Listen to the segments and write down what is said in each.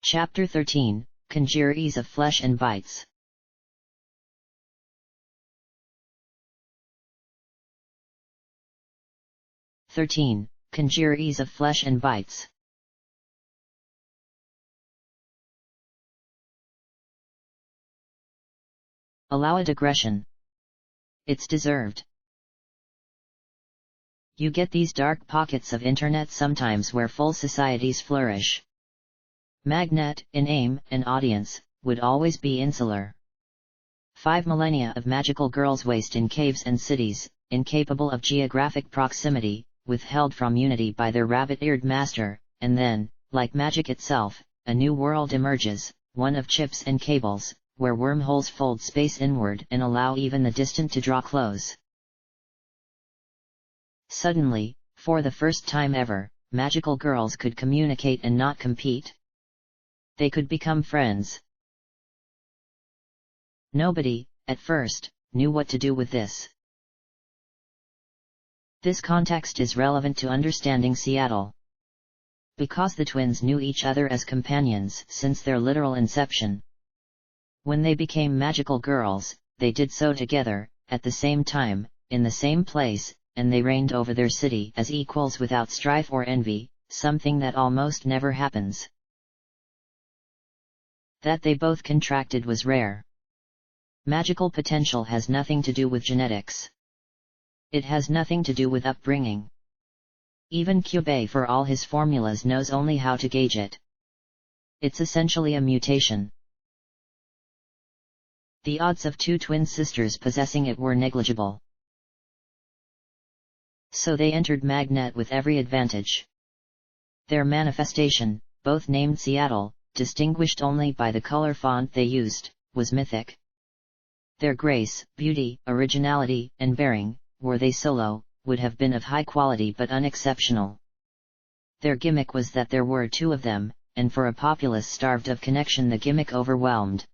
Chapter 13, Conjuries of Flesh and Bites. Conjuries of Flesh and Bites. Allow a digression. It's deserved. You get these dark pockets of internet sometimes where full societies flourish. Magnet, in aim, and audience, would always be insular. 5 millennia of magical girls waste in caves and cities, incapable of geographic proximity, withheld from unity by their rabbit-eared master, and then, like magic itself, a new world emerges, one of chips and cables, where wormholes fold space inward and allow even the distant to draw close. Suddenly, for the first time ever, magical girls could communicate and not compete. They could become friends. Nobody, at first, knew what to do with this. This context is relevant to understanding Seattle. Because the twins knew each other as companions since their literal inception. When they became magical girls, they did so together, at the same time, in the same place, and they reigned over their city as equals without strife or envy, something that almost never happens. That they both contracted was rare. Magical potential has nothing to do with genetics. It has nothing to do with upbringing. Even Cube, for all his formulas, knows only how to gauge it. It's essentially a mutation. The odds of 2 twin sisters possessing it were negligible. So they entered Magnet with every advantage. Their manifestation, both named Seattle, distinguished only by the color font they used, was mythic. Their grace, beauty, originality, and bearing, were they solo, would have been of high quality but unexceptional. Their gimmick was that there were 2 of them, and for a populace starved of connection the gimmick overwhelmed.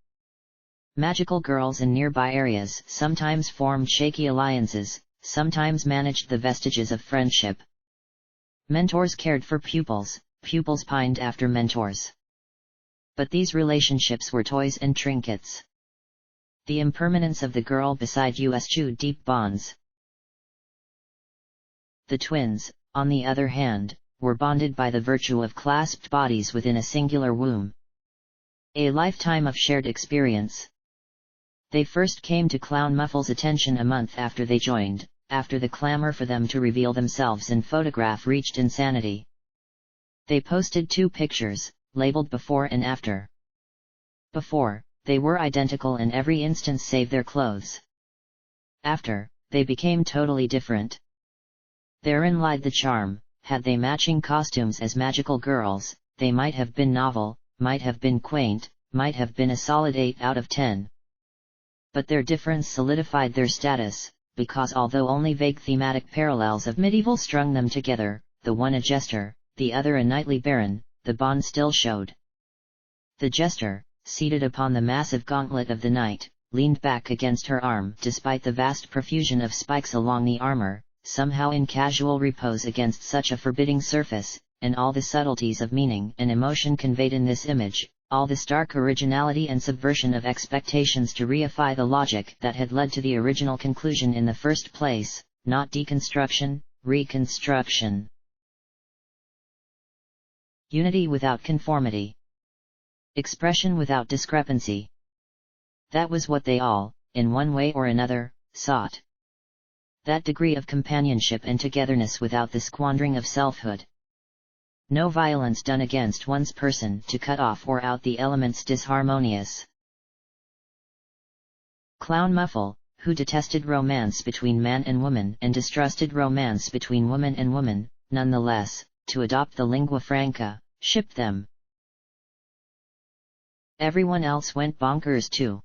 Magical girls in nearby areas sometimes formed shaky alliances, sometimes managed the vestiges of friendship. Mentors cared for pupils, pupils pined after mentors. But these relationships were toys and trinkets. The impermanence of the girl beside you eschewed deep bonds. The twins, on the other hand, were bonded by the virtue of clasped bodies within a singular womb. A lifetime of shared experience. They first came to Clown Muffle's attention a month after they joined, after the clamor for them to reveal themselves in photograph reached insanity. They posted 2 pictures, labeled before and after. Before, they were identical in every instance save their clothes. After, they became totally different. Therein lied the charm. Had they matching costumes as magical girls, they might have been novel, might have been quaint, might have been a solid 8 out of 10. But their difference solidified their status, because although only vague thematic parallels of medieval strung them together, the one a jester, the other a knightly baron, the bond still showed. The jester, seated upon the massive gauntlet of the knight, leaned back against her arm despite the vast profusion of spikes along the armor, somehow in casual repose against such a forbidding surface, and all the subtleties of meaning and emotion conveyed in this image, all the stark originality and subversion of expectations to reify the logic that had led to the original conclusion in the first place, not deconstruction, reconstruction. Unity without conformity. Expression without discrepancy. That was what they all, in one way or another, sought. That degree of companionship and togetherness without the squandering of selfhood. No violence done against one's person to cut off or out the elements disharmonious. Clown Muffle, who detested romance between man and woman and distrusted romance between woman and woman, nonetheless, to adopt the lingua franca, shipped them. Everyone else went bonkers too.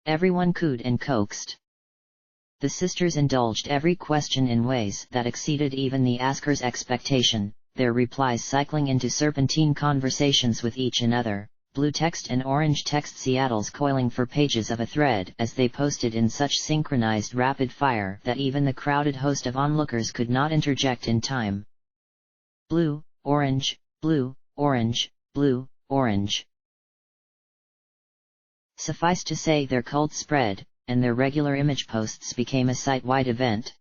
Everyone cooed and coaxed. The sisters indulged every question in ways that exceeded even the asker's expectation, their replies cycling into serpentine conversations with each another, blue text and orange text Seattle's coiling for pages of a thread as they posted in such synchronized rapid fire that even the crowded host of onlookers could not interject in time. Blue, orange, blue, orange, blue, orange. Suffice to say their cult spread, and their regular image posts became a site-wide event.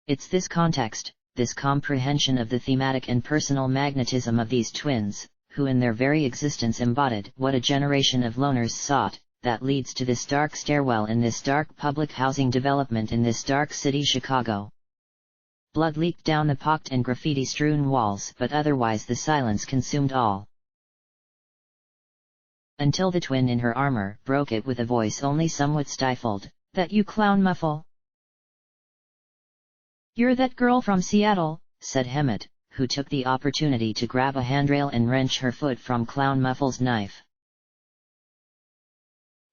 It's this context, this comprehension of the thematic and personal magnetism of these twins, who in their very existence embodied what a generation of loners sought, that leads to this dark stairwell in this dark public housing development in this dark city Chicago. Blood leaked down the pocked and graffiti-strewn walls, but otherwise the silence consumed all. Until the twin in her armor broke it with a voice only somewhat stifled, "That you, Clown Muffle?" "You're that girl from Seattle," said Hemet, who took the opportunity to grab a handrail and wrench her foot from Clown Muffle's knife.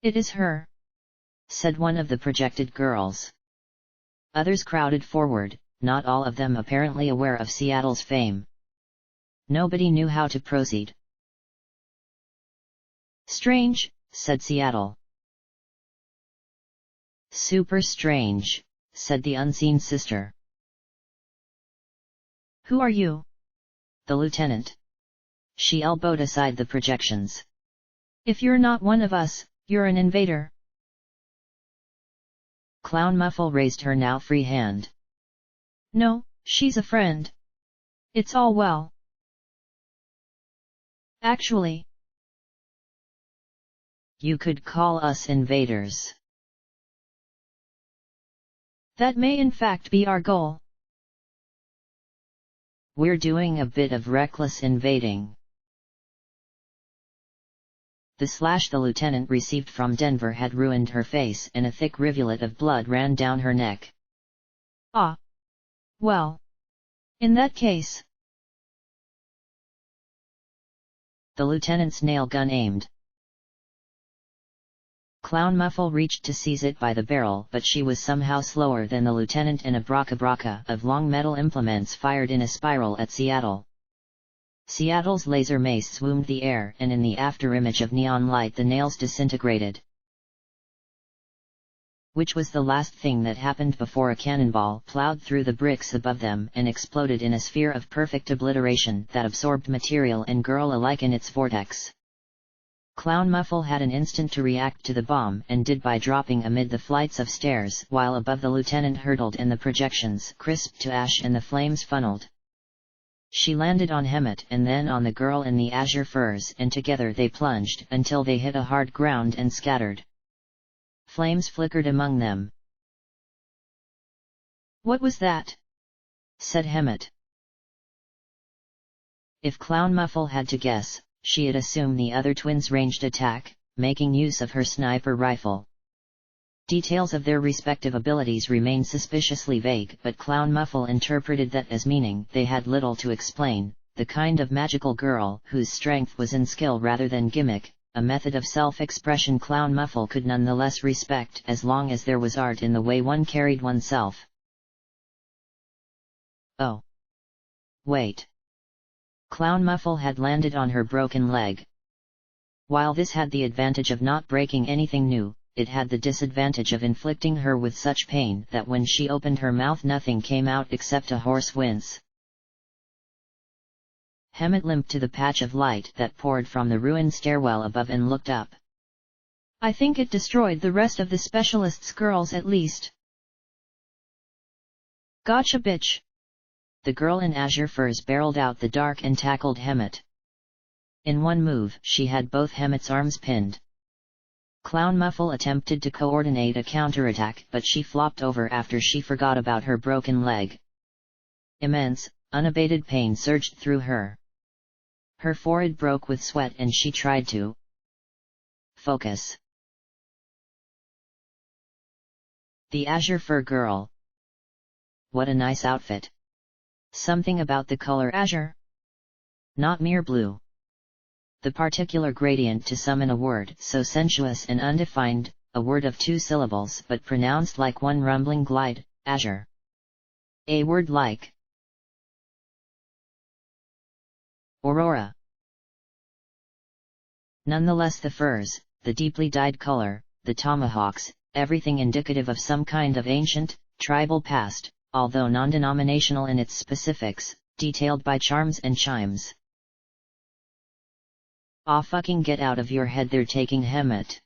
"It is her," said one of the projected girls. Others crowded forward, not all of them apparently aware of Seattle's fame. Nobody knew how to proceed. "Strange," said Seattle. "Super strange," said the unseen sister. "Who are you?" "The lieutenant." She elbowed aside the projections. "If you're not one of us, you're an invader." Clown Muffle raised her now free hand. "No, she's a friend. It's all well. Actually, you could call us invaders. That may in fact be our goal. We're doing a bit of reckless invading." The slash the lieutenant received from Denver had ruined her face and a thick rivulet of blood ran down her neck. "Ah. Well. In that case." The lieutenant's nail gun aimed. Clown Muffle reached to seize it by the barrel, but she was somehow slower than the lieutenant, and a braca of long metal implements fired in a spiral at Seattle. Seattle's laser mace swooned the air, and in the afterimage of neon light the nails disintegrated. Which was the last thing that happened before a cannonball plowed through the bricks above them and exploded in a sphere of perfect obliteration that absorbed material and girl alike in its vortex. Clown Muffle had an instant to react to the bomb, and did by dropping amid the flights of stairs, while above the lieutenant hurtled and the projections crisped to ash and the flames funneled. She landed on Hemet and then on the girl in the azure furs, and together they plunged until they hit a hard ground and scattered. Flames flickered among them. "What was that?" said Hemet. If Clown Muffle had to guess, she'd assume the other twins' ranged attack, making use of her sniper rifle. Details of their respective abilities remain suspiciously vague, but Clown Muffle interpreted that as meaning they had little to explain, the kind of magical girl whose strength was in skill rather than gimmick, a method of self-expression Clown Muffle could nonetheless respect as long as there was art in the way one carried oneself. Oh. Wait. Clown Muffle had landed on her broken leg. While this had the advantage of not breaking anything new, it had the disadvantage of inflicting her with such pain that when she opened her mouth nothing came out except a hoarse wince. Hemet limped to the patch of light that poured from the ruined stairwell above and looked up. "I think it destroyed the rest of the specialists' girls at least." "Gotcha, bitch." The girl in azure furs barreled out the dark and tackled Hemet. In one move she had both Hemet's arms pinned. Clown Muffle attempted to coordinate a counterattack, but she flopped over after she forgot about her broken leg. Immense, unabated pain surged through her. Her forehead broke with sweat and she tried to focus. The azure fur girl. What a nice outfit. Something about the color azure. Not mere blue. The particular gradient to summon a word so sensuous and undefined, a word of 2 syllables but pronounced like one rumbling glide, azure. A word like Aurora. Nonetheless the furs, the deeply dyed color, the tomahawks, everything indicative of some kind of ancient, tribal past, although non-denominational in its specifics, detailed by charms and chimes. Aw fucking get out of your head, they're taking Hemet.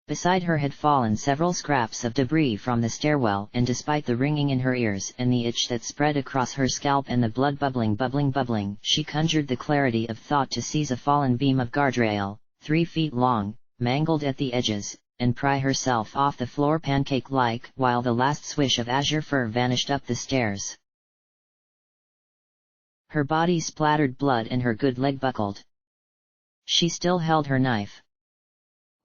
Beside her had fallen several scraps of debris from the stairwell, and despite the ringing in her ears and the itch that spread across her scalp and the blood bubbling, she conjured the clarity of thought to seize a fallen beam of guardrail, 3 feet long, mangled at the edges, and pry herself off the floor pancake-like, while the last swish of azure fur vanished up the stairs. Her body splattered blood and her good leg buckled. She still held her knife.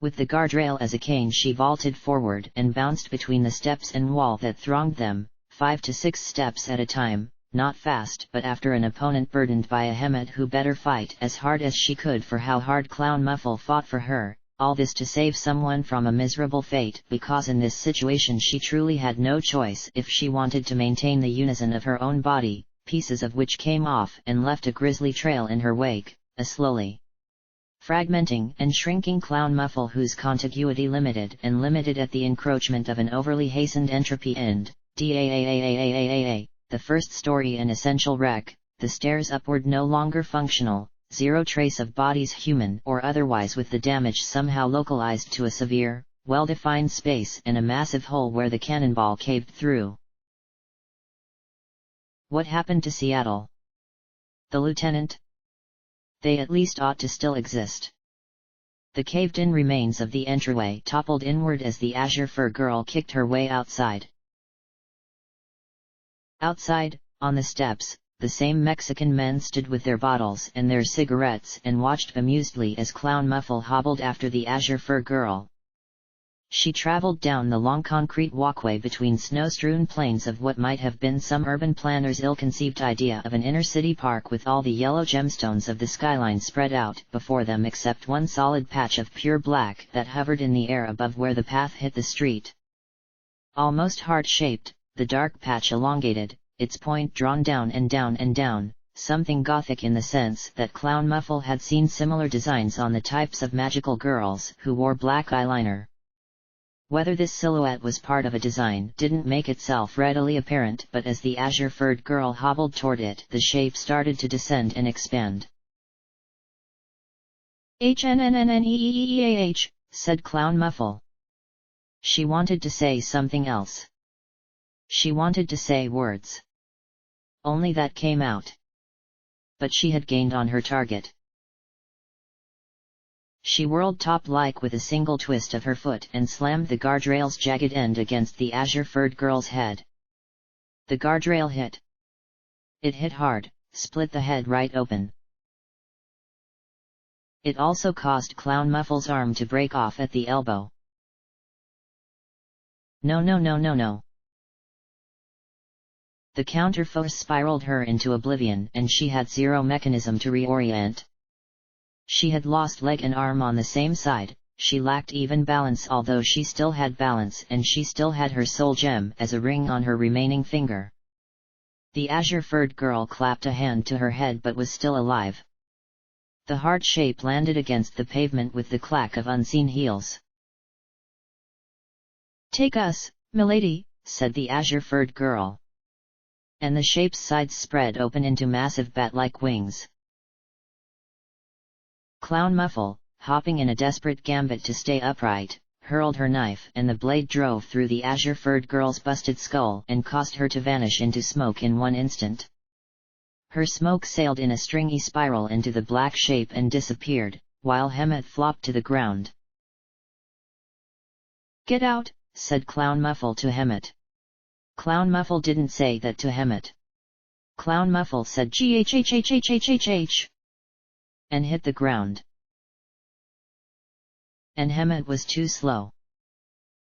With the guardrail as a cane, she vaulted forward and bounced between the steps and wall that thronged them, 5 to 6 steps at a time, not fast, but after an opponent burdened by a Hemet who better fight as hard as she could for how hard Clown Muffle fought for her, all this to save someone from a miserable fate, because in this situation she truly had no choice if she wanted to maintain the unison of her own body, pieces of which came off and left a grisly trail in her wake, a slowly fragmenting and shrinking Clown Muffle whose contiguity limited at the encroachment of an overly hastened entropy end. The first story an essential wreck, the stairs upward no longer functional, zero trace of bodies human or otherwise, with the damage somehow localized to a severe, well-defined space and a massive hole where the cannonball caved through. What happened to Seattle? The lieutenant? They at least ought to still exist. The caved-in remains of the entryway toppled inward as the azure fur girl kicked her way outside. Outside, on the steps, the same Mexican men stood with their bottles and their cigarettes and watched bemusedly as Clown Muffle hobbled after the azure fur girl. She traveled down the long concrete walkway between snow-strewn plains of what might have been some urban planner's ill-conceived idea of an inner-city park, with all the yellow gemstones of the skyline spread out before them except one solid patch of pure black that hovered in the air above where the path hit the street. Almost heart-shaped, the dark patch elongated, its point drawn down and down and down, something gothic in the sense that Clown Muffle had seen similar designs on the types of magical girls who wore black eyeliner. Whether this silhouette was part of a design didn't make itself readily apparent, but as the azure-furred girl hobbled toward it, the shape started to descend and expand. "HNNNNEEEAH," said Clown Muffle. She wanted to say something else. She wanted to say words. Only that came out. But she had gained on her target. She whirled top-like with a single twist of her foot and slammed the guardrail's jagged end against the azure-furred girl's head. The guardrail hit. It hit hard, split the head right open. It also caused Clown Muffle's arm to break off at the elbow. No. The counterforce spiraled her into oblivion, and she had zero mechanism to reorient. She had lost leg and arm on the same side, she lacked even balance, although she still had balance, and she still had her soul gem as a ring on her remaining finger. The azure-furred girl clapped a hand to her head but was still alive. The heart shape landed against the pavement with the clack of unseen heels. "Take us, milady," said the azure-furred girl. And the shape's sides spread open into massive bat-like wings. Clown Muffle, hopping in a desperate gambit to stay upright, hurled her knife, and the blade drove through the azure-furred girl's busted skull and caused her to vanish into smoke in one instant. Her smoke sailed in a stringy spiral into the black shape and disappeared, while Hemet flopped to the ground. "Get out," said Clown Muffle to Hemet. Clown Muffle didn't say that to Hemet. Clown Muffle said "GHHHHHHH" and hit the ground. And Hemet was too slow.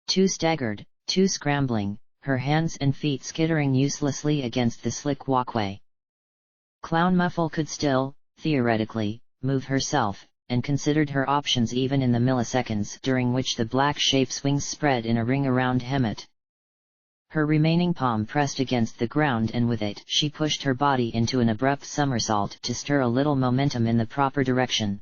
Too staggered, too scrambling, her hands and feet skittering uselessly against the slick walkway. Clown Muffle could still, theoretically, move herself, and considered her options even in the milliseconds during which the black shape's wings spread in a ring around Hemet. Her remaining palm pressed against the ground, and with it she pushed her body into an abrupt somersault to stir a little momentum in the proper direction.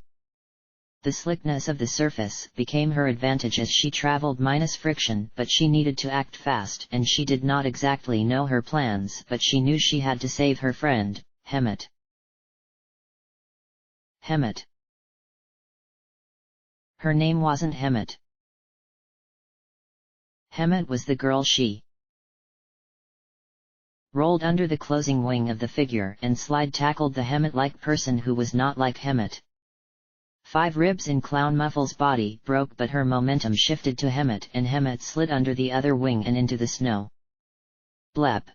The slickness of the surface became her advantage as she traveled minus friction, but she needed to act fast, and she did not exactly know her plans, but she knew she had to save her friend, Hemet. Hemet. Her name wasn't Hemet. Hemet was the girl she rolled under the closing wing of the figure and slide-tackled the Hemet-like person who was not like Hemet. 5 ribs in Clown Muffle's body broke, but her momentum shifted to Hemet, and Hemet slid under the other wing and into the snow. Blep.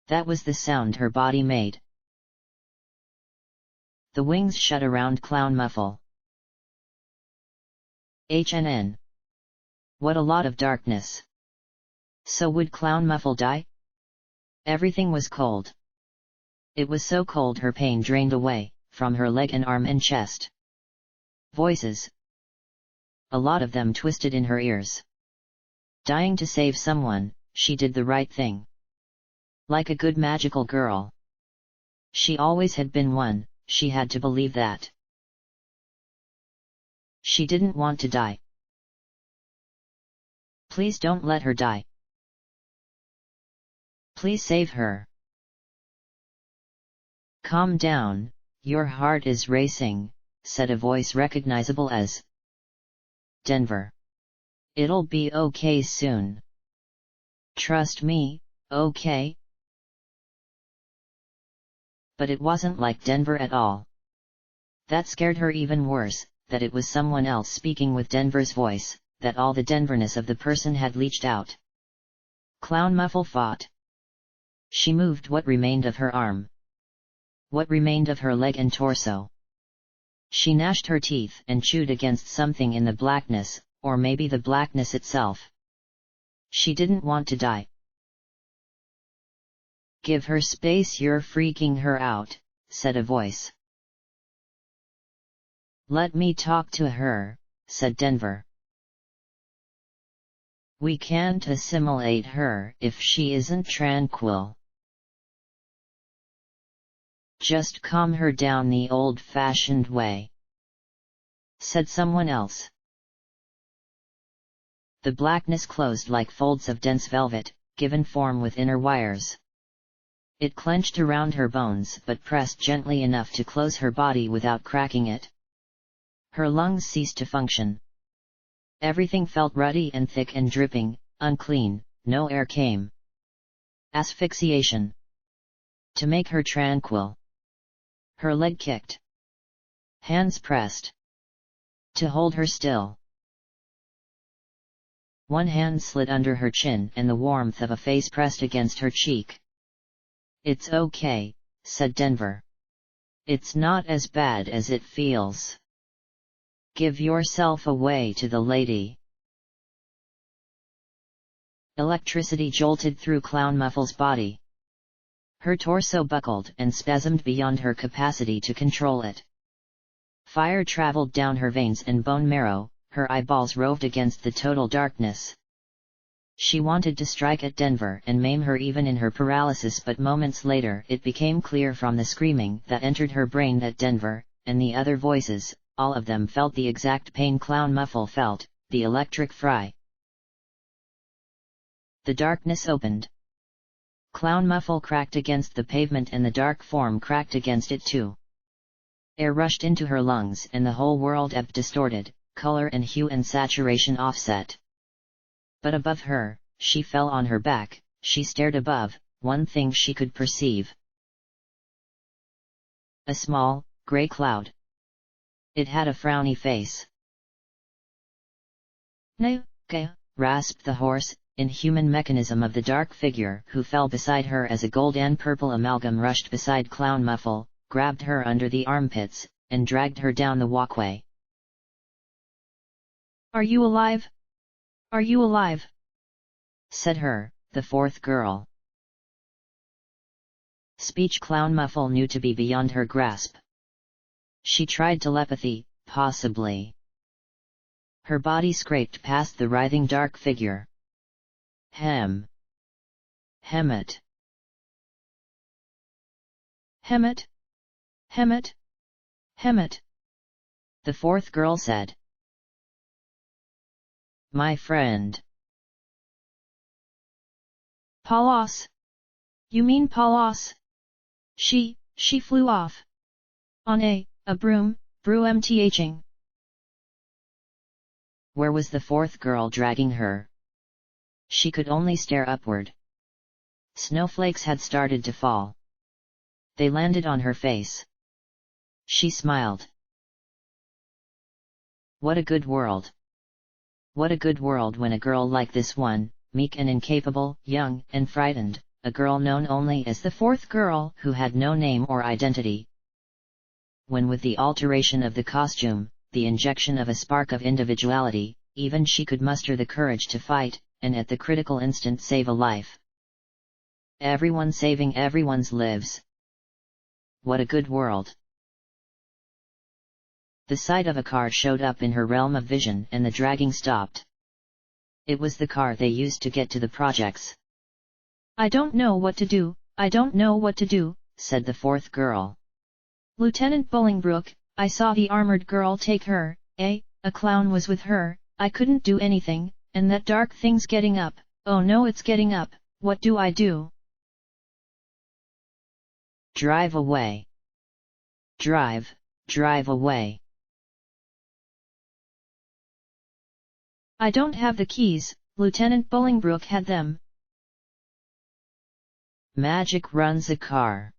That was the sound her body made. The wings shut around Clown Muffle. HNN. What a lot of darkness. So would Clown Muffle die? Everything was cold. It was so cold her pain drained away, from her leg and arm and chest. Voices. A lot of them twisted in her ears. Dying to save someone, she did the right thing. Like a good magical girl. She always had been one, she had to believe that. She didn't want to die. Please don't let her die. Please save her. Calm down, your heart is racing, said a voice recognizable as Denver. It'll be okay soon. Trust me, okay? But it wasn't like Denver at all. That scared her even worse, that it was someone else speaking with Denver's voice, that all the Denverness of the person had leached out. Clown Muffle fought. She moved what remained of her arm. What remained of her leg and torso. She gnashed her teeth and chewed against something in the blackness, or maybe the blackness itself. She didn't want to die. Give her space, you're freaking her out, said a voice. Let me talk to her, said Denver. We can't assimilate her if she isn't tranquil. Just calm her down the old-fashioned way, said someone else. The blackness closed like folds of dense velvet, given form with inner wires. It clenched around her bones but pressed gently enough to close her body without cracking it. Her lungs ceased to function. Everything felt ruddy and thick and dripping, unclean, no air came. Asphyxiation. To make her tranquil. Her leg kicked. Hands pressed. To hold her still. One hand slid under her chin and the warmth of a face pressed against her cheek. It's okay, said Denver. It's not as bad as it feels. Give yourself away to the lady. Electricity jolted through Clown Muffle's body. Her torso buckled and spasmed beyond her capacity to control it. Fire traveled down her veins and bone marrow, her eyeballs roved against the total darkness. She wanted to strike at Denver and maim her even in her paralysis, but moments later it became clear from the screaming that entered her brain that Denver, and the other voices, all of them felt the exact pain Clown Muffle felt, the electric fry. The darkness opened. Clown Muffle cracked against the pavement and the dark form cracked against it too. Air rushed into her lungs and the whole world ebbed, distorted, color and hue and saturation offset. But above her, she fell on her back, she stared above, one thing she could perceive. A small, grey cloud. It had a frowny face. No, rasped the hoarse, inhuman mechanism of the dark figure who fell beside her as a gold and purple amalgam rushed beside Clown Muffle, grabbed her under the armpits, and dragged her down the walkway. Are you alive? Are you alive? Said her, the fourth girl. Speech Clown Muffle knew to be beyond her grasp. She tried telepathy, possibly. Her body scraped past the writhing dark figure. Hemet. Hemet. Hemet. Hemet. The fourth girl said. My friend. Palos. You mean Palos? She flew off. On a a broom, broom-thing. Where was the fourth girl dragging her? She could only stare upward. Snowflakes had started to fall. They landed on her face. She smiled. What a good world! What a good world when a girl like this one, meek and incapable, young and frightened, a girl known only as the fourth girl who had no name or identity. When with the alteration of the costume, the injection of a spark of individuality, even she could muster the courage to fight, and at the critical instant save a life. Everyone saving everyone's lives. What a good world! The sight of a car showed up in her realm of vision and the dragging stopped. It was the car they used to get to the projects. I don't know what to do, I don't know what to do, said the fourth girl. Lieutenant Bolingbroke, I saw the armored girl take her, a clown was with her, I couldn't do anything, and that dark thing's getting up, oh no it's getting up, what do I do? Drive away. Drive away. I don't have the keys, Lieutenant Bolingbroke had them. Magic runs a car.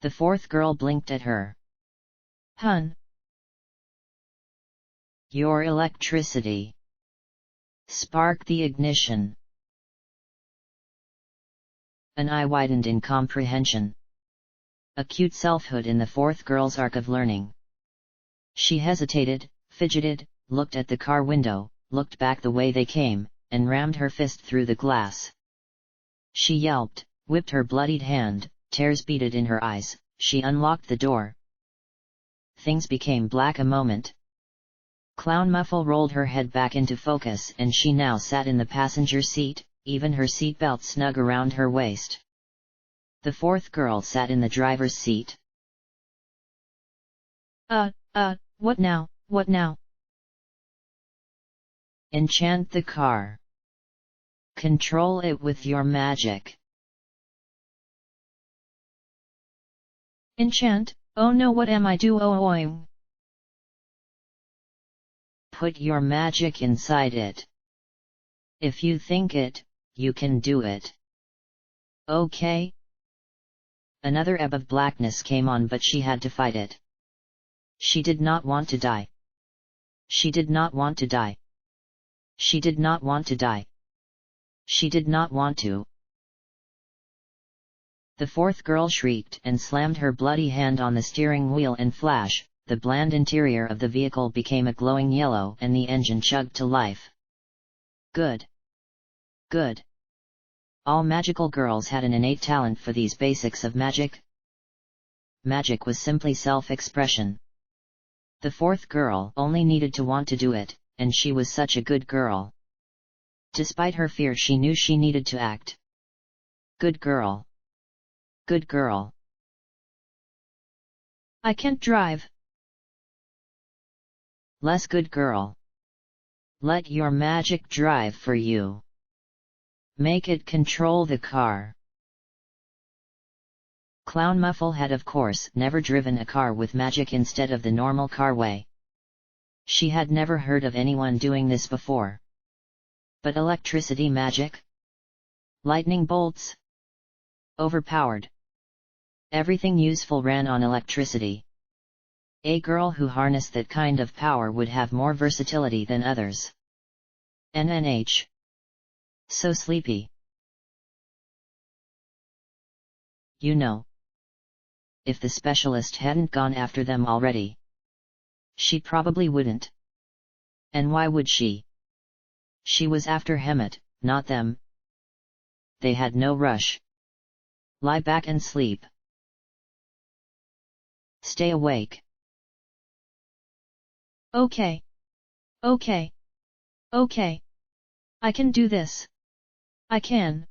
The fourth girl blinked at her. Hun. Your electricity. Spark the ignition. An eye widened in comprehension. Acute selfhood in the fourth girl's arc of learning. She hesitated, fidgeted, looked at the car window, looked back the way they came, and rammed her fist through the glass. She yelped, whipped her bloodied hand, tears beaded in her eyes, she unlocked the door. Things became black a moment. Clown Muffle rolled her head back into focus and she now sat in the passenger seat, even her seatbelt snug around her waist. The fourth girl sat in the driver's seat. What now, what now? Enchant the car. Control it with your magic. Enchant? Oh no, what am I doing? Put your magic inside it. If you think it, you can do it. Okay? Another ebb of blackness came on, but she had to fight it. She did not want to die. She did not want to die. She did not want to die. She did not want to. The fourth girl shrieked and slammed her bloody hand on the steering wheel and flash, the bland interior of the vehicle became a glowing yellow and the engine chugged to life. Good. Good. All magical girls had an innate talent for these basics of magic. Magic was simply self-expression. The fourth girl only needed to want to do it, and she was such a good girl. Despite her fear, she knew she needed to act. Good girl. Good girl. I can't drive. Less good girl. Let your magic drive for you. Make it control the car. Clown Muffle had of course never driven a car with magic instead of the normal carway. She had never heard of anyone doing this before. But electricity magic? Lightning bolts? Overpowered. Everything useful ran on electricity. A girl who harnessed that kind of power would have more versatility than others. NNH. So sleepy. You know. If the specialist hadn't gone after them already. She probably wouldn't. And why would she? She was after Hemet, not them. They had no rush. Lie back and sleep. Stay awake. Okay. Okay. Okay. I can do this. I can.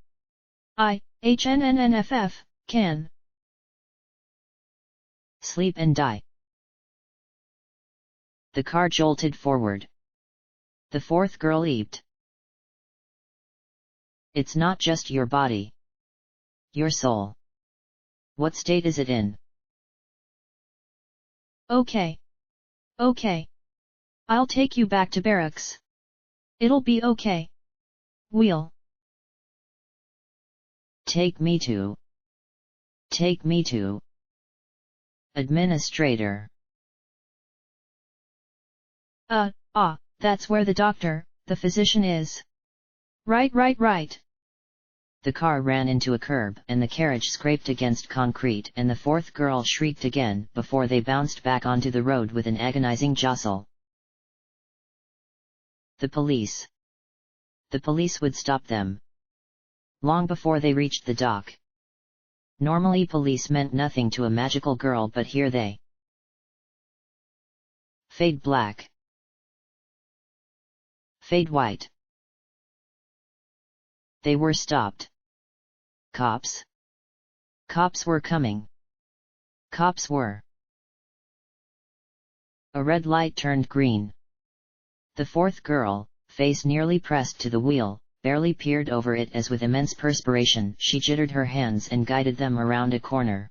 HNNNFF, can. Sleep and die. The car jolted forward. The fourth girl leaped. It's not just your body. Your soul. What state is it in? Okay. Okay. I'll take you back to barracks. It'll be okay. We'll. Take me to. Take me to. Administrator. That's where the doctor, the physician is. Right. The car ran into a curb and the carriage scraped against concrete and the fourth girl shrieked again before they bounced back onto the road with an agonizing jostle. The police. The police would stop them. Long before they reached the dock. Normally police meant nothing to a magical girl, but here they fade black. Fade white. They were stopped. Cops. Cops were coming. Cops were. A red light turned green. The fourth girl, face nearly pressed to the wheel, barely peered over it as with immense perspiration she jittered her hands and guided them around a corner.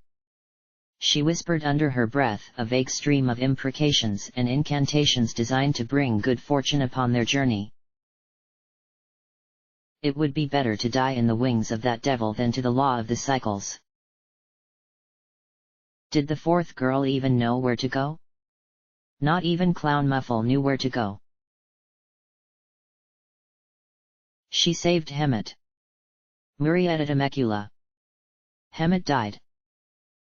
She whispered under her breath a vague stream of imprecations and incantations designed to bring good fortune upon their journey. It would be better to die in the wings of that devil than to the law of the cycles. Did the fourth girl even know where to go? Not even Clown Muffle knew where to go. She saved Hemet. Murietta Temecula. Hemet died.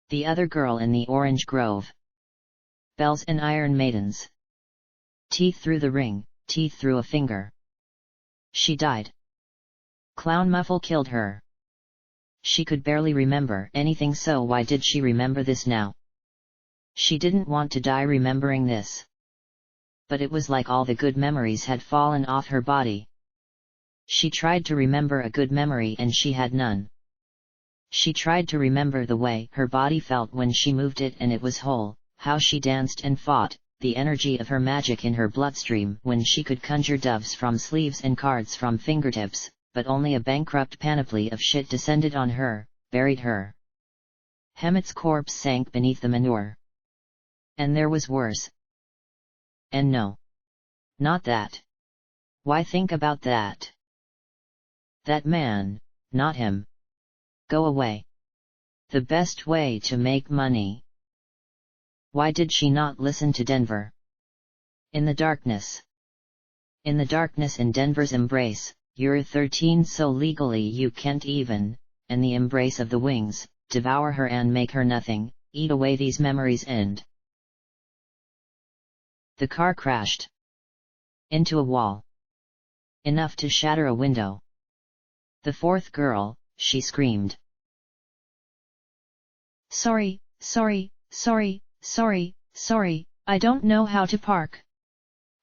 The other girl in the orange grove. Bells and iron maidens. Teeth through the ring, teeth through a finger. She died. Clown Muffle killed her. She could barely remember anything, so why did she remember this now? She didn't want to die remembering this. But it was like all the good memories had fallen off her body. She tried to remember a good memory and she had none. She tried to remember the way her body felt when she moved it and it was whole, how she danced and fought, the energy of her magic in her bloodstream when she could conjure doves from sleeves and cards from fingertips, but only a bankrupt panoply of shit descended on her, buried her. Hemet's corpse sank beneath the manure. And there was worse. And no. Not that. Why think about that? That man, not him. Go away. The best way to make money. Why did she not listen to Denver? In the darkness. In the darkness in Denver's embrace, you're 13 so legally you can't even, and the embrace of the wings, devour her and make her nothing, eat away these memories and... The car crashed. Into a wall. Enough to shatter a window. The fourth girl, she screamed. Sorry, I don't know how to park.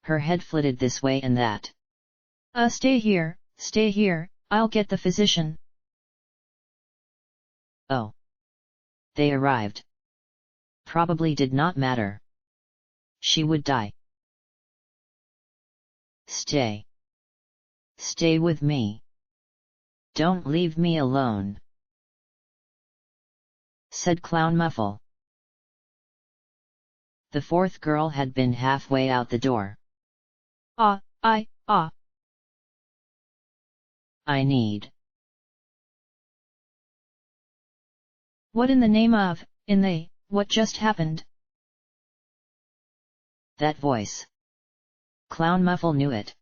Her head flitted this way and that. Stay here, I'll get the physician. Oh. They arrived. Probably did not matter. She would die. Stay. Stay with me. Don't leave me alone, said Clown Muffle. The fourth girl had been halfway out the door. I need. What in the name of, what just happened? That voice. Clown Muffle knew it.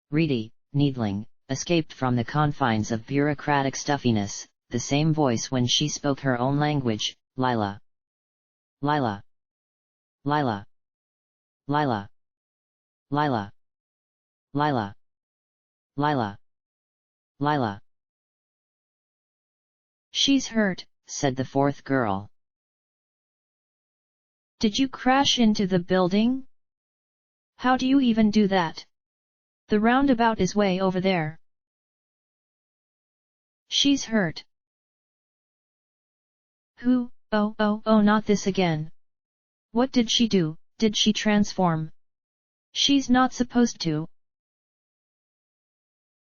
Reedy, needling, escaped from the confines of bureaucratic stuffiness, the same voice when she spoke her own language, Lila. Lila. Lila. Lila. Lila. Lila. Lila. Lila. She's hurt, said the fourth girl. Did you crash into the building? How do you even do that? The roundabout is way over there. She's hurt. Who? Oh, not this again. What did she do? Did she transform? She's not supposed to.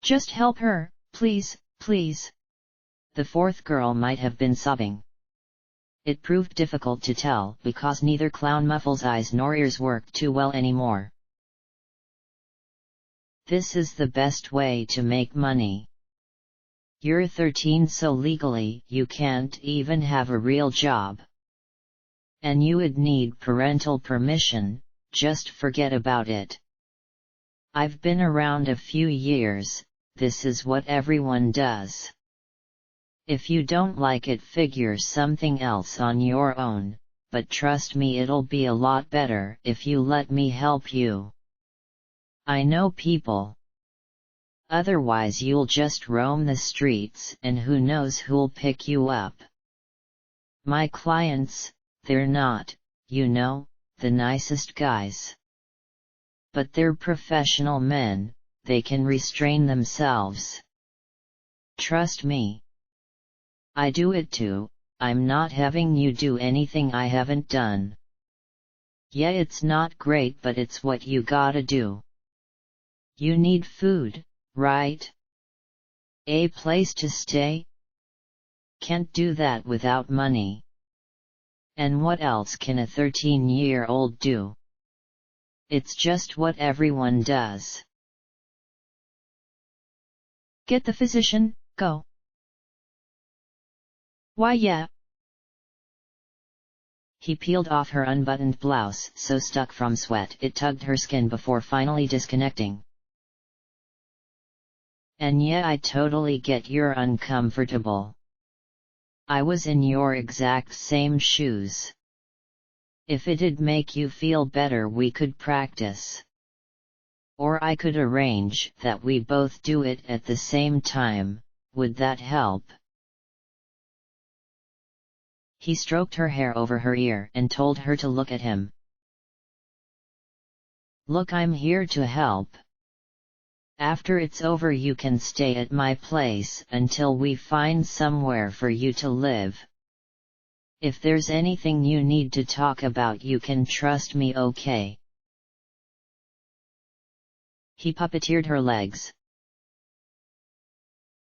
Just help her, please. The fourth girl might have been sobbing. It proved difficult to tell because neither Clown Muffle's eyes nor ears worked too well anymore. This is the best way to make money. You're 13, so legally you can't even have a real job. And you would need parental permission, just forget about it. I've been around a few years, this is what everyone does. If you don't like it, figure something else on your own, but trust me, it'll be a lot better if you let me help you. I know people. Otherwise you'll just roam the streets and who knows who'll pick you up. My clients, they're not, you know, the nicest guys. But they're professional men, they can restrain themselves. Trust me. I do it too, I'm not having you do anything I haven't done. Yeah, it's not great, but it's what you gotta do. You need food, right? A place to stay? Can't do that without money. And what else can a 13-year-old do? It's just what everyone does. Get the physician, go. Why yeah. He peeled off her unbuttoned blouse, so stuck from sweat it tugged her skin before finally disconnecting. And yeah, I totally get you're uncomfortable. I was in your exact same shoes. If it'd make you feel better, we could practice. Or I could arrange that we both do it at the same time, would that help? He stroked her hair over her ear and told her to look at him. Look, I'm here to help. After it's over you can stay at my place until we find somewhere for you to live. If there's anything you need to talk about you can trust me, okay? He puppeteered her legs.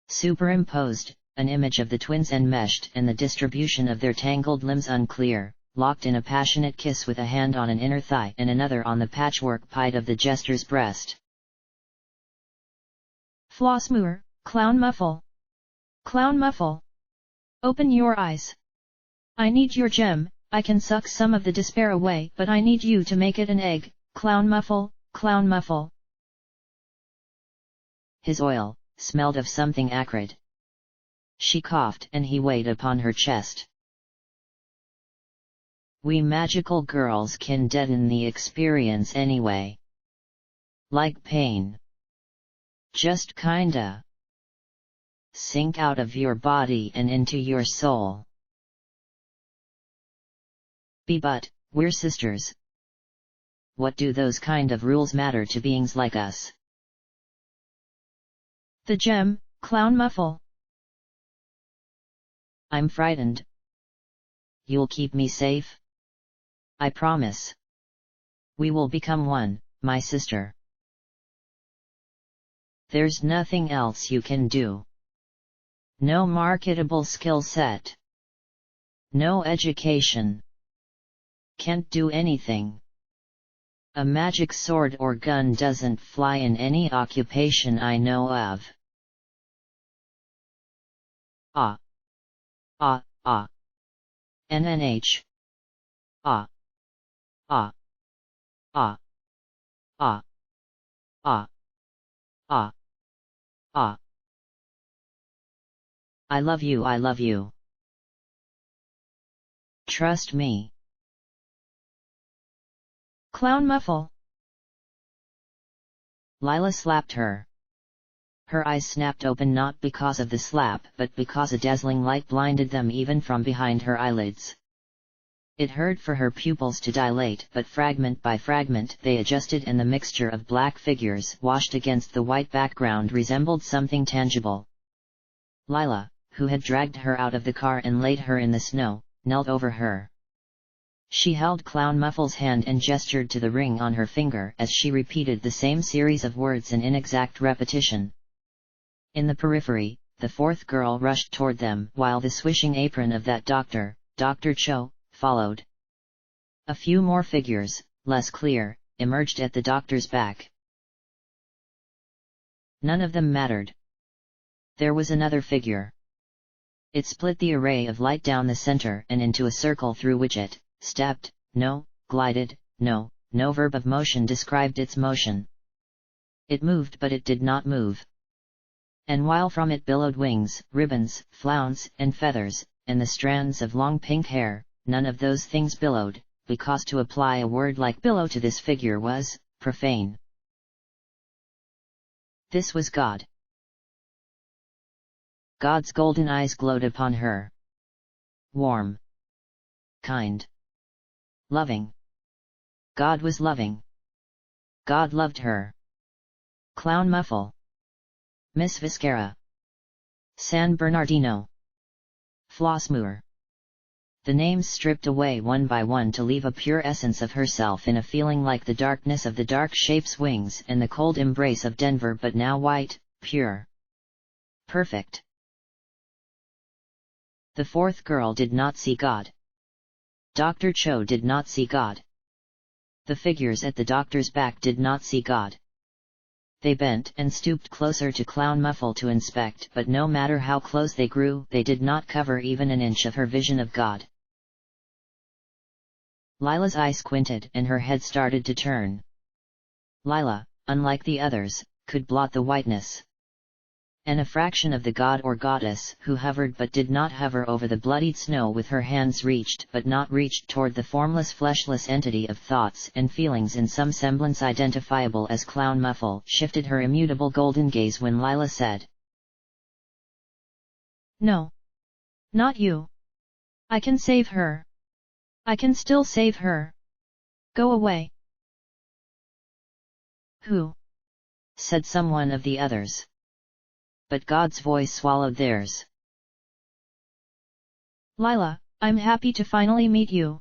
Superimposed, an image of the twins enmeshed and the distribution of their tangled limbs unclear, locked in a passionate kiss with a hand on an inner thigh and another on the patchwork pied of the jester's breast. Flossmoor, Clown Muffle. Clown Muffle. Open your eyes. I need your gem, I can suck some of the despair away, but I need you to make it an egg, Clown Muffle, Clown Muffle. His oil smelled of something acrid. She coughed and he weighed upon her chest. We magical girls can deaden the experience anyway. Like pain. Just kinda. Sink out of your body and into your soul. But, we're sisters. What do those kind of rules matter to beings like us? The gem, Clown Muffle. I'm frightened. You'll keep me safe? I promise. We will become one, my sister. There's nothing else you can do. No marketable skill set. No education. Can't do anything. A magic sword or gun doesn't fly in any occupation I know of. NNH. I love you, I love you. Trust me. Clown Muffle. Lila slapped her. Her eyes snapped open not because of the slap but because a dazzling light blinded them even from behind her eyelids. It hurt for her pupils to dilate, but fragment by fragment they adjusted and the mixture of black figures washed against the white background resembled something tangible. Lila, who had dragged her out of the car and laid her in the snow, knelt over her. She held Clown Muffle's hand and gestured to the ring on her finger as she repeated the same series of words in inexact repetition. In the periphery, the fourth girl rushed toward them while the swishing apron of that doctor, Dr. Cho followed. A few more figures, less clear, emerged at the doctor's back. None of them mattered. There was another figure. It split the array of light down the center and into a circle through which it stepped, no, glided, no verb of motion described its motion. It moved but it did not move. And while from it billowed wings, ribbons, flounce, and feathers, and the strands of long pink hair, none of those things billowed, because to apply a word like billow to this figure was profane. This was God. God's golden eyes glowed upon her. Warm. Kind. Loving. God was loving. God loved her. Clown Muffle. Miss Viscara. San Bernardino. Flossmoor. The names stripped away one by one to leave a pure essence of herself in a feeling like the darkness of the dark shape's wings and the cold embrace of Denver, but now white, pure. Perfect. The fourth girl did not see God. Dr. Cho did not see God. The figures at the doctor's back did not see God. They bent and stooped closer to Clown Muffle to inspect, but no matter how close they grew, they did not cover even an inch of her vision of God. Lila's eye squinted and her head started to turn. Lila, unlike the others, could blot the whiteness. And a fraction of the god or goddess who hovered but did not hover over the bloodied snow with her hands reached but not reached toward the formless fleshless entity of thoughts and feelings in some semblance identifiable as Clown Muffle, shifted her immutable golden gaze when Lila said, "No. Not you. I can save her. I can still save her. Go away." "Who?" said someone of the others. But God's voice swallowed theirs. "Lila, I'm happy to finally meet you.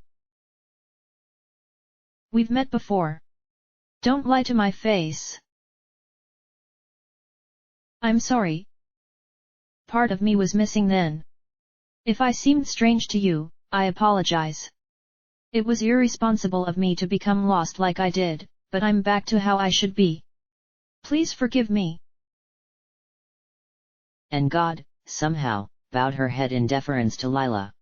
We've met before. Don't lie to my face." "I'm sorry. Part of me was missing then. If I seemed strange to you, I apologize. It was irresponsible of me to become lost like I did, but I'm back to how I should be. Please forgive me." And God, somehow, bowed her head in deference to Lila.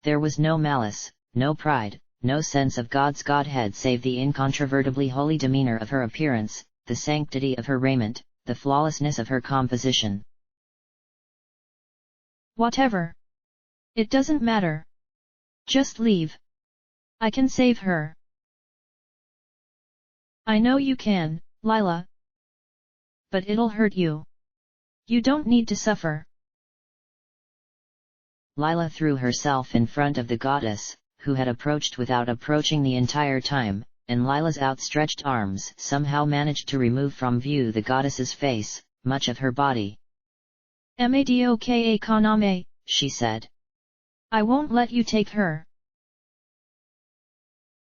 There was no malice, no pride, no sense of God's godhead save the incontrovertibly holy demeanor of her appearance, the sanctity of her raiment, the flawlessness of her composition. "Whatever. It doesn't matter. Just leave. I can save her." "I know you can, Lila. But it'll hurt you. You don't need to suffer." Lila threw herself in front of the goddess, who had approached without approaching the entire time, and Lila's outstretched arms somehow managed to remove from view the goddess's face, much of her body. "Madoka Kaname," she said. "I won't let you take her."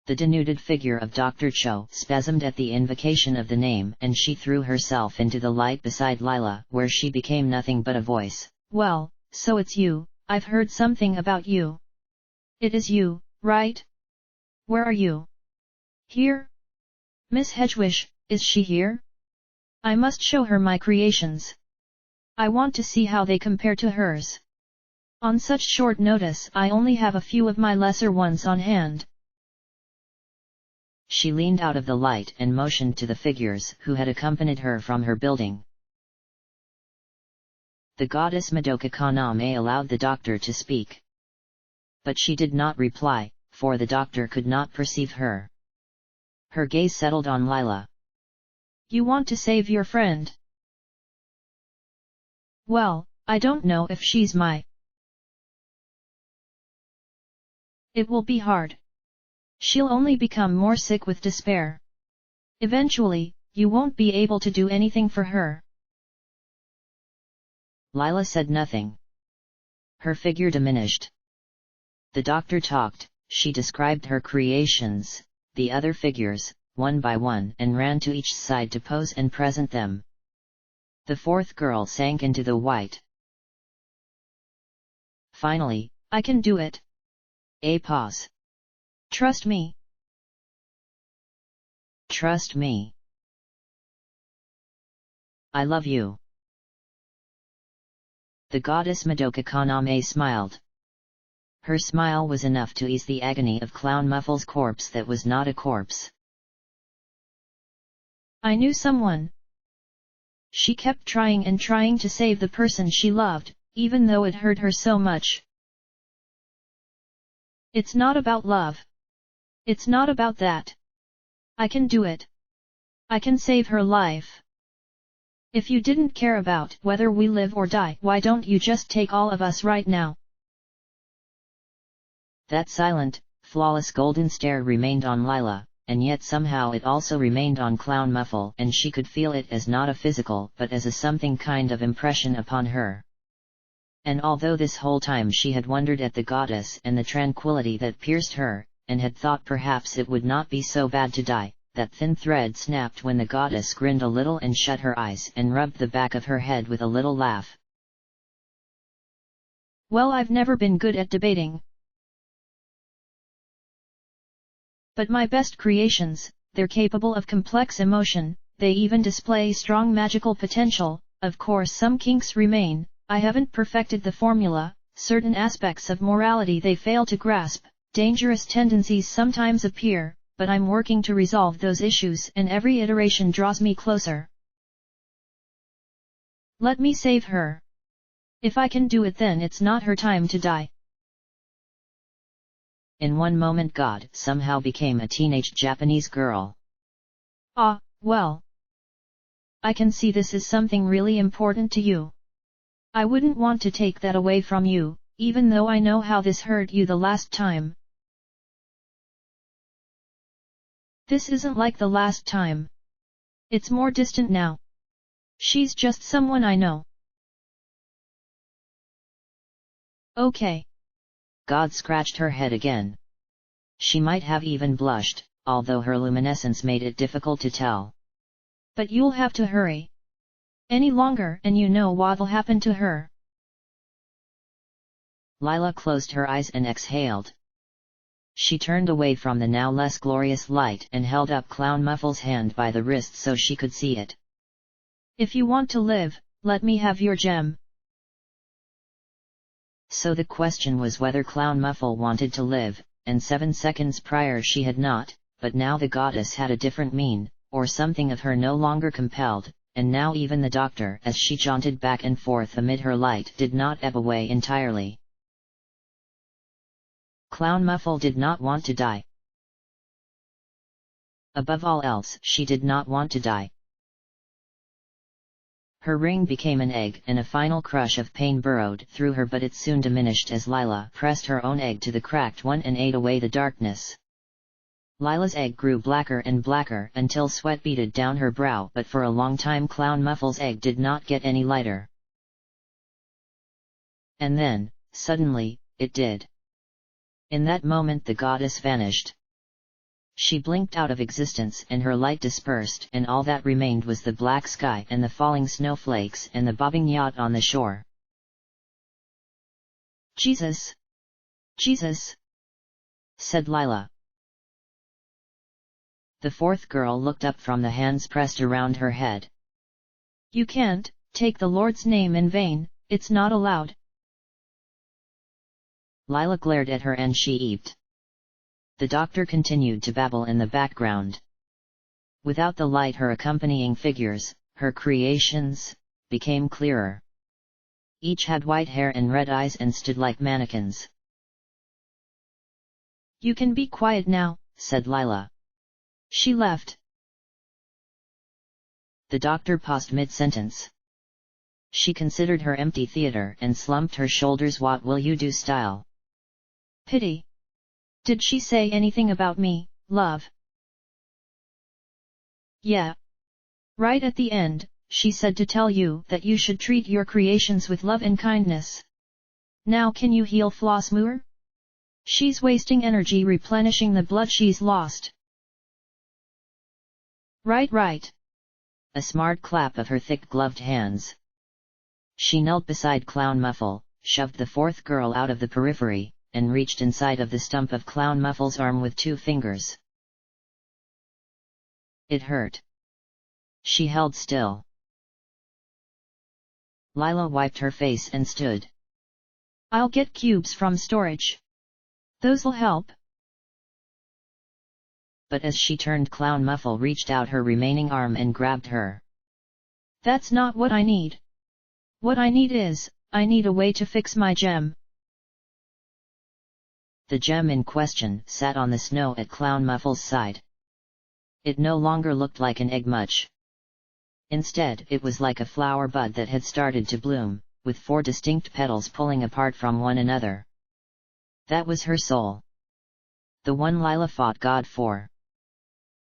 The denuded figure of Dr. Cho spasmed at the invocation of the name, and she threw herself into the light beside Lila, where she became nothing but a voice. "Well, so it's you. I've heard something about you. It is you, right? Where are you? Here? Miss Hedgewish, is she here? I must show her my creations. I want to see how they compare to hers. On such short notice I only have a few of my lesser ones on hand." She leaned out of the light and motioned to the figures who had accompanied her from her building. The goddess Madoka Kaname allowed the doctor to speak. But she did not reply, for the doctor could not perceive her. Her gaze settled on Lila. "You want to save your friend? Well, I don't know if she's my... It will be hard. She'll only become more sick with despair. Eventually, you won't be able to do anything for her." Lila said nothing. Her figure diminished. The doctor talked, she described her creations, the other figures, one by one, and ran to each side to pose and present them. The fourth girl sank into the white. "Finally, I can do it," A pause. Trust me. Trust me. I love you. The goddess Madoka Kaname smiled. Her smile was enough to ease the agony of Clown Muffle's corpse that was not a corpse. I knew someone. She kept trying and trying to save the person she loved, even though it hurt her so much. It's not about love. It's not about that. I can do it. I can save her life. If you didn't care about whether we live or die, why don't you just take all of us right now? That silent, flawless golden stare remained on Lila, and yet somehow it also remained on Clown Muffle, and she could feel it as not a physical but as a something kind of impression upon her. And although this whole time she had wondered at the goddess and the tranquility that pierced her, and had thought perhaps it would not be so bad to die, that thin thread snapped when the goddess grinned a little and shut her eyes and rubbed the back of her head with a little laugh. Well, I've never been good at debating. But my best creations, they're capable of complex emotion, they even display strong magical potential. Of course some kinks remain, I haven't perfected the formula, certain aspects of morality they fail to grasp, dangerous tendencies sometimes appear, but I'm working to resolve those issues and every iteration draws me closer. Let me save her. If I can do it, then it's not her time to die. In one moment God somehow became a teenage Japanese girl. Ah, well. I can see this is something really important to you. I wouldn't want to take that away from you, even though I know how this hurt you the last time. This isn't like the last time. It's more distant now. She's just someone I know. Okay. God scratched her head again. She might have even blushed, although her luminescence made it difficult to tell. But you'll have to hurry. Any longer and you know what'll happen to her. Lila closed her eyes and exhaled. She turned away from the now less glorious light and held up Clown Muffle's hand by the wrist so she could see it. If you want to live, let me have your gem. So the question was whether Clown Muffle wanted to live, and 7 seconds prior she had not, but now the goddess had a different mien, or something of her no longer compelled, and now even the doctor as she jaunted back and forth amid her light did not ebb away entirely. Clown Muffle did not want to die. Above all else, she did not want to die. Her ring became an egg and a final crush of pain burrowed through her, but it soon diminished as Lila pressed her own egg to the cracked one and ate away the darkness. Lila's egg grew blacker and blacker until sweat beaded down her brow, but for a long time Clown Muffle's egg did not get any lighter. And then, suddenly, it did. In that moment the goddess vanished. She blinked out of existence and her light dispersed, and all that remained was the black sky and the falling snowflakes and the bobbing yacht on the shore. Jesus! Jesus! Said Lila. The fourth girl looked up from the hands pressed around her head. You can't take the Lord's name in vain, it's not allowed. Lila glared at her and she eeped. The doctor continued to babble in the background. Without the light her accompanying figures, her creations, became clearer. Each had white hair and red eyes and stood like mannequins. You can be quiet now, said Lila. She left. The doctor paused mid-sentence. She considered her empty theater and slumped her shoulders. What will you do style? Pity. Did she say anything about me, love? Yeah. Right at the end, she said to tell you that you should treat your creations with love and kindness. Now can you heal Flossmoor? She's wasting energy replenishing the blood she's lost. Right. A smart clap of her thick gloved hands. She knelt beside Clown Muffle, shoved the fourth girl out of the periphery, and reached inside of the stump of Clown Muffle's arm with 2 fingers. It hurt. She held still. Lila wiped her face and stood. I'll get cubes from storage. Those'll help. But as she turned, Clown Muffle reached out her remaining arm and grabbed her. That's not what I need. What I need is, I need a way to fix my gem. The gem in question sat on the snow at Clown Muffle's side. It no longer looked like an egg much. Instead, it was like a flower bud that had started to bloom, with 4 distinct petals pulling apart from one another. That was her soul. The one Lila fought God for.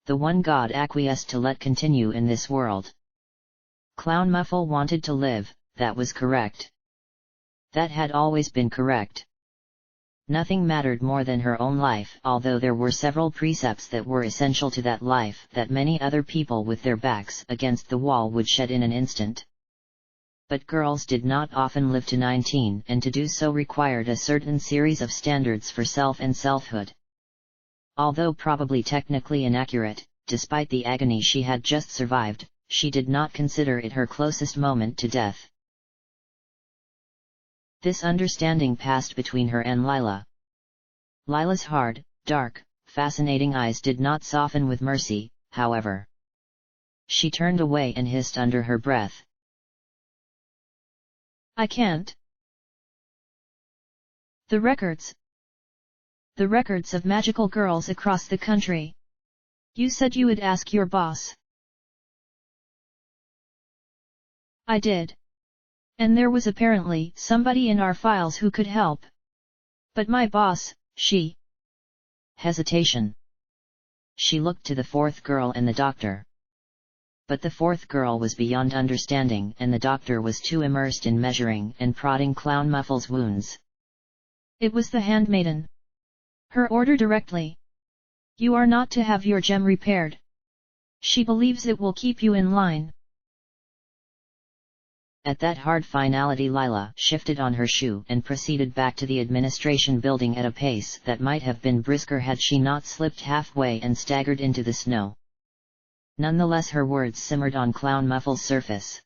The one God acquiesced to let continue in this world. Clown Muffle wanted to live, that was correct. That had always been correct. Nothing mattered more than her own life, although there were several precepts that were essential to that life that many other people with their backs against the wall would shed in an instant. But girls did not often live to 19, and to do so required a certain series of standards for self and selfhood. Although probably technically inaccurate, despite the agony she had just survived, she did not consider it her closest moment to death. This understanding passed between her and Lila. Lila's hard, dark, fascinating eyes did not soften with mercy, however. She turned away and hissed under her breath. I can't. The records of magical girls across the country. You said you would ask your boss. I did. And there was apparently somebody in our files who could help. But my boss, she... Hesitation. She looked to the 4th girl and the doctor. But the 4th girl was beyond understanding, and the doctor was too immersed in measuring and prodding Clown Muffle's wounds. It was the handmaiden. Her order directly. You are not to have your gem repaired. She believes it will keep you in line. At that hard finality, Lila shifted on her shoe and proceeded back to the administration building at a pace that might have been brisker had she not slipped halfway and staggered into the snow. Nonetheless, her words simmered on Clown Muffle's surface.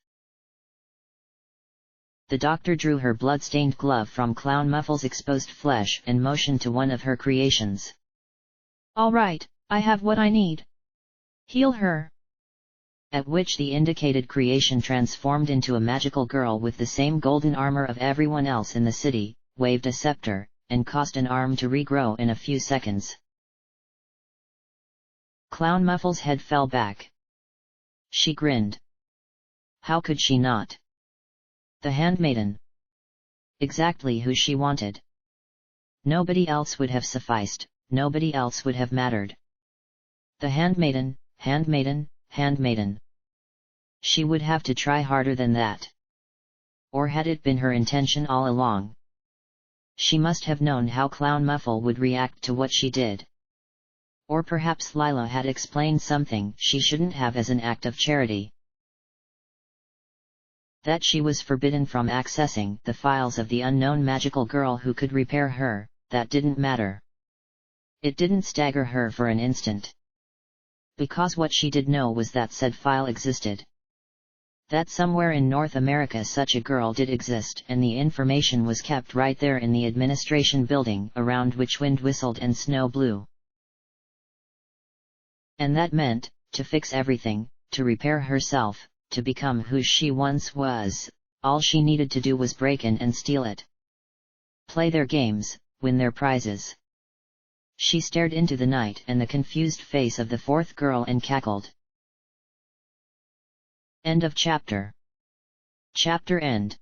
The doctor drew her blood-stained glove from Clown Muffle's exposed flesh and motioned to one of her creations. All right, I have what I need. Heal her. At which the indicated creation transformed into a magical girl with the same golden armor of everyone else in the city, waved a scepter, and caused an arm to regrow in a few seconds. Clown Muffle's head fell back. She grinned. How could she not? The handmaiden. Exactly who she wanted. Nobody else would have sufficed, nobody else would have mattered. The handmaiden, handmaiden, handmaiden. She would have to try harder than that. Or had it been her intention all along? She must have known how Clown Muffle would react to what she did. Or perhaps Lila had explained something she shouldn't have as an act of charity. That she was forbidden from accessing the files of the unknown magical girl who could repair her, that didn't matter. It didn't stagger her for an instant. Because what she did know was that said file existed. That somewhere in North America such a girl did exist, and the information was kept right there in the administration building around which wind whistled and snow blew. And that meant, to fix everything, to repair herself, to become who she once was, all she needed to do was break in and steal it. Play their games, win their prizes. She stared into the night and the confused face of the 4th girl and cackled. End of chapter. Chapter end.